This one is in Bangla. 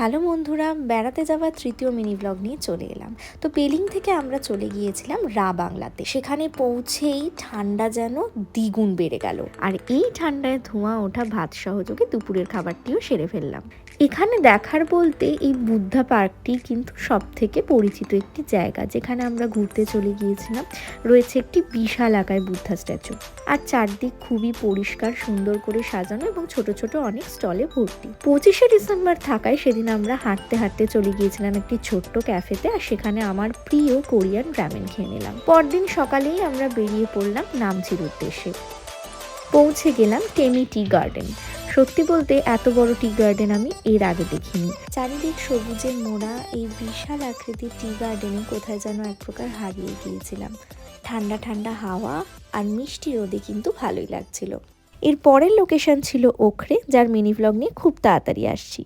হ্যালো বন্ধুরা, বেড়াতে যাওয়ার তৃতীয় মিনি ব্লগ নিয়ে চলে এলাম। তো পেলিং থেকে আমরা চলে গিয়েছিলাম রা বাংলাতে। সেখানে পৌঁছেই ঠান্ডা যেন দ্বিগুণ বেড়ে গেল, আর এই ঠান্ডায় ধোঁয়া ওঠা ভাত সহযোগে দুপুরের খাবারটিও সেরে ফেললাম। এখানে দেখার বলতে এই বুদ্ধা পার্কটি কিন্তু সব থেকে পরিচিত একটি জায়গা, যেখানে আমরা ঘুরতে চলে গিয়েছিলাম। রয়েছে একটি বিশাল আকার বুদ্ধা স্ট্যাচু, আর চারদিক খুবই পরিষ্কার, সুন্দর করে সাজানো এবং ছোট ছোট অনেক স্টলে ভর্তি। 25শে ডিসেম্বর থাকায় সেদিন আমরা হাঁটতে হাঁটতে চলে গিয়েছিলাম একটি ছোট্ট ক্যাফেতে, আর সেখানে আমার প্রিয় কোরিয়ান রামেন খেয়ে নিলাম। পরদিন সকালেই আমরা বেরিয়ে পড়লাম নামচির উদ্দেশ্যে। পৌঁছে গেলাম টেমি টি গার্ডেন। সত্যি বলতে এত বড় টি গার্ডেন আমি এর আগে দেখিনি। চারিদিক সবুজে মোড়া এই বিশাল আকৃতির টি গার্ডেনে কোথায় যেন এক প্রকার হারিয়ে গিয়েছিলাম। ঠান্ডা ঠান্ডা হাওয়া আর মিষ্টি রোদে কিন্তু ভালোই লাগছিল। এর পরের লোকেশন ছিল ওখরে, যার মিনি ব্লগ নিয়ে খুব তাড়াতাড়ি আসছি।